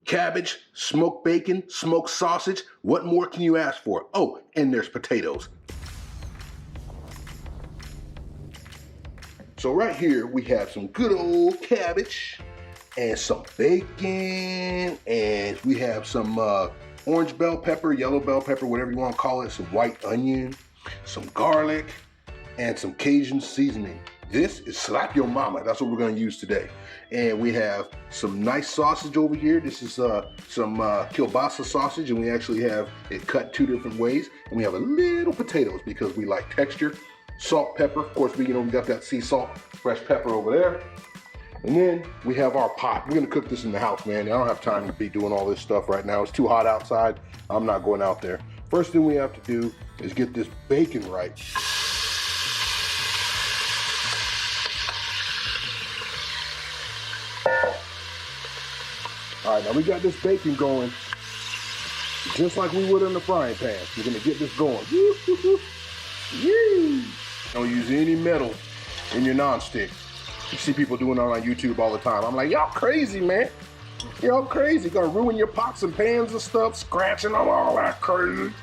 cabbage, smoked bacon, smoked sausage. What more can you ask for? Oh, and there's potatoes. So right here we have some good old cabbage and some bacon, and we have some orange bell pepper, yellow bell pepper, whatever you want to call it, some white onion, some garlic, and some Cajun seasoning. This is Slap Your Mama. That's what we're going to use today. And we have some nice sausage over here. This is some kielbasa sausage, and we actually have it cut 2 different ways. And we have a little potatoes because we like texture. Salt, pepper. Of course, we got that sea salt, fresh pepper over there. And then we have our pot. We're going to cook this in the house, man. I don't have time to be doing all this stuff right now. It's too hot outside. I'm not going out there. First thing we have to do is get this bacon right. All right, now we got this bacon going just like we would in the frying pan. We're gonna get this going. Don't use any metal in your nonstick. You see people doing it on YouTube all the time. I'm like, y'all crazy, man. Y'all crazy. Gonna ruin your pots and pans and stuff, scratching them, all that crazy.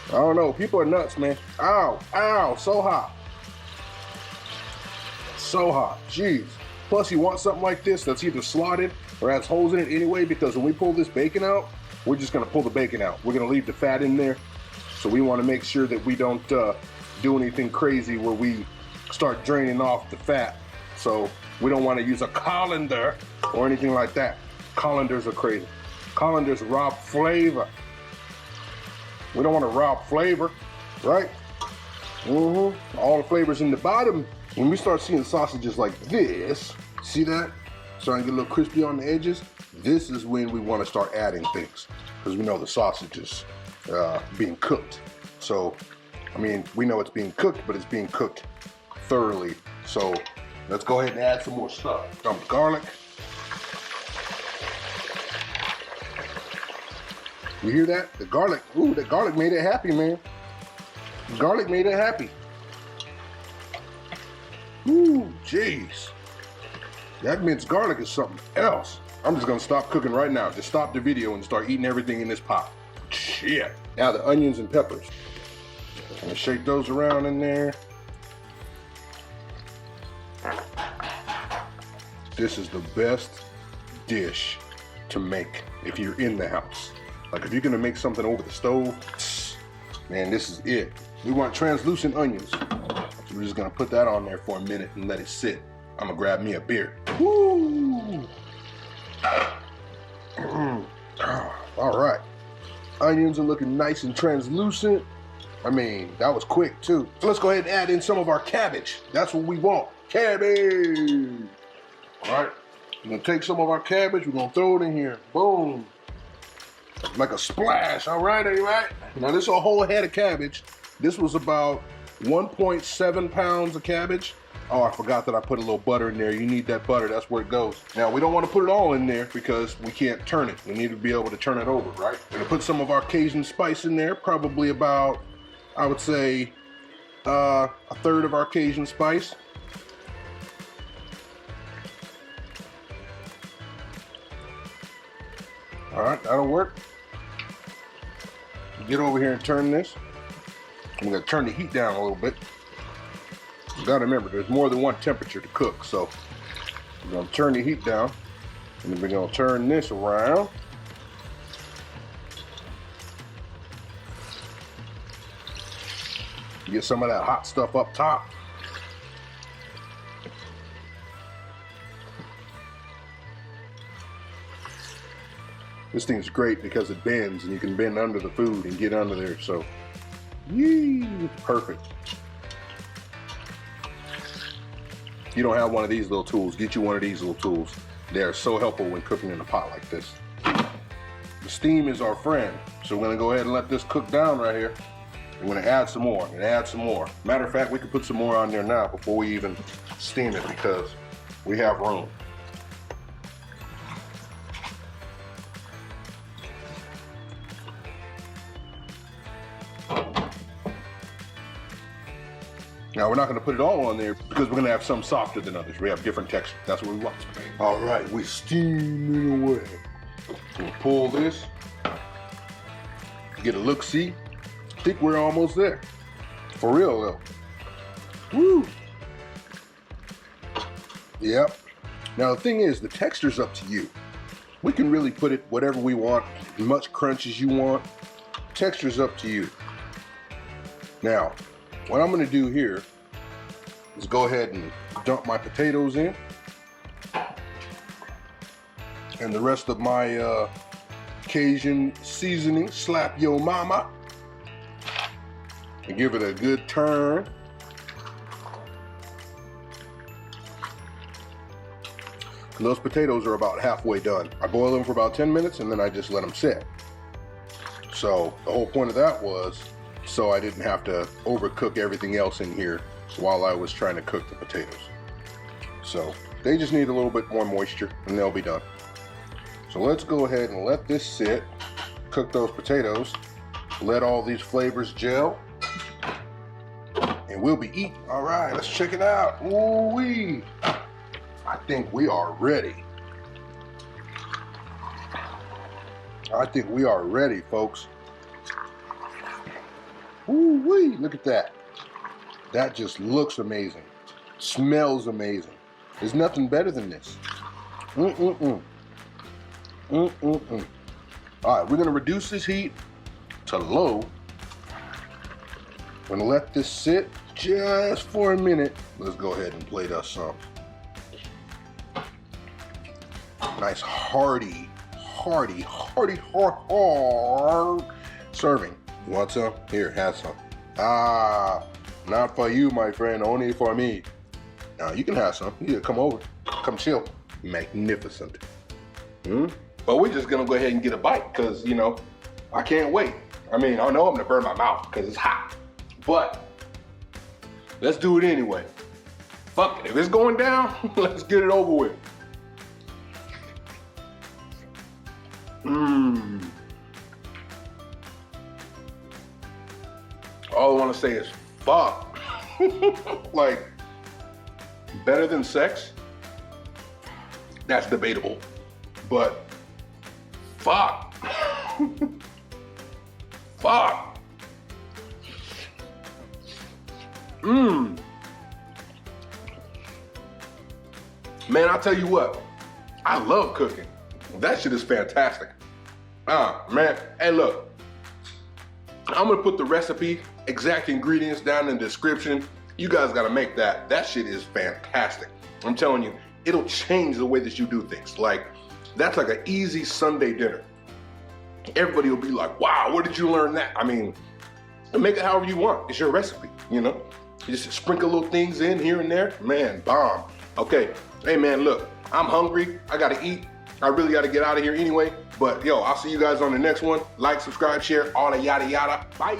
I don't know, people are nuts, man. Ow, ow, so hot. So hot, jeez. Plus, you want something like this that's either slotted or has holes in it anyway, because when we pull this bacon out, we're just gonna pull the bacon out. We're gonna leave the fat in there. So we wanna make sure that we don't do anything crazy where we start draining off the fat. So we don't wanna use a colander or anything like that. Colanders are crazy. Colanders rob flavor. We don't wanna rob flavor, right? All the flavor's in the bottom. When we start seeing sausages like this, see that? Starting to get a little crispy on the edges. This is when we want to start adding things, because we know the sausage is being cooked. So, I mean, we know it's being cooked, but it's being cooked thoroughly. So, let's go ahead and add some more stuff. Some garlic. You hear that? The garlic. Ooh, the garlic made it happy, man. Garlic made it happy. Ooh, jeez. That minced garlic is something else. I'm just gonna stop cooking right now. Just stop the video and start eating everything in this pot. Shit. Now the onions and peppers. I'm gonna shake those around in there. This is the best dish to make if you're in the house. Like if you're gonna make something over the stove, man, this is it. We want translucent onions. So we're just gonna put that on there for a minute and let it sit. I'm gonna grab me a beer. Woo! All right. Onions are looking nice and translucent. I mean, that was quick too. So let's go ahead and add in some of our cabbage. That's what we want. Cabbage! All right. We're gonna take some of our cabbage. We're gonna throw it in here. Boom. Like a splash. All right, all right. Now this is a whole head of cabbage. This was about 1.7 pounds of cabbage. Oh, I forgot that I put a little butter in there. You need that butter, that's where it goes. Now, we don't want to put it all in there because we can't turn it. We need to be able to turn it over, right? We're gonna put some of our Cajun spice in there, probably about, I would say, a third of our Cajun spice. All right, that'll work. Get over here and turn this. I'm gonna turn the heat down a little bit. You gotta remember, there's more than one temperature to cook, so we're gonna turn the heat down, and then we're gonna turn this around. Get some of that hot stuff up top. This thing's great because it bends, and you can bend under the food and get under there, so yee, perfect. You don't have one of these little tools, get you one of these little tools. They are so helpful when cooking in a pot like this. The steam is our friend, so we're gonna go ahead and let this cook down right here. We're gonna add some more and add some more. Matter of fact, we can put some more on there now before we even steam it because we have room. Now we're not going to put it all on there because we're going to have some softer than others. We have different texture. That's what we want. All right, we're steaming away. We'll pull this, get a look-see. I think we're almost there. For real though. Woo! Yep. Now the thing is, the texture's up to you. We can really put it whatever we want, as much crunch as you want. Texture's up to you. Now, what I'm gonna do here is go ahead and dump my potatoes in. And the rest of my Cajun seasoning, slap yo mama. And give it a good turn. And those potatoes are about halfway done. I boil them for about 10 minutes and then I just let them sit. So the whole point of that was so I didn't have to overcook everything else in here while I was trying to cook the potatoes. So they just need a little bit more moisture and they'll be done. So let's go ahead and let this sit, cook those potatoes, let all these flavors gel, and we'll be eating. All right, let's check it out. Ooh-wee. I think we are ready. I think we are ready, folks. Ooh-wee, look at that. That just looks amazing. Smells amazing. There's nothing better than this. Mm-mm-mm. Mm-mm-mm. All right, we're gonna reduce this heat to low. We're gonna let this sit just for a minute. Let's go ahead and plate us some. Nice hearty serving. You want some? Here, have some. Ah, not for you, my friend, only for me. Now you can have some. You come over, come chill. Magnificent. But we're just gonna go ahead and get a bite because, you know, I can't wait. I mean, I know I'm gonna burn my mouth because it's hot, but let's do it anyway. Fuck it, if it's going down, let's get it over with. All I wanna say is fuck. Like, better than sex? That's debatable, but fuck. Fuck. Man, I'll tell you what, I love cooking. That shit is fantastic. Man, hey look, I'm gonna put the recipe, exact ingredients down in the description. You guys gotta make that. That shit is fantastic. I'm telling you, it'll change the way that you do things. Like, that's like an easy Sunday dinner. Everybody will be like, wow, where did you learn that? I mean, make it however you want. It's your recipe, you know? You just sprinkle little things in here and there. Man, bomb. Okay, hey man, look, I'm hungry. I gotta eat. I really gotta get out of here anyway. But yo, I'll see you guys on the next one. Like, subscribe, share, all the yada yada. Bye.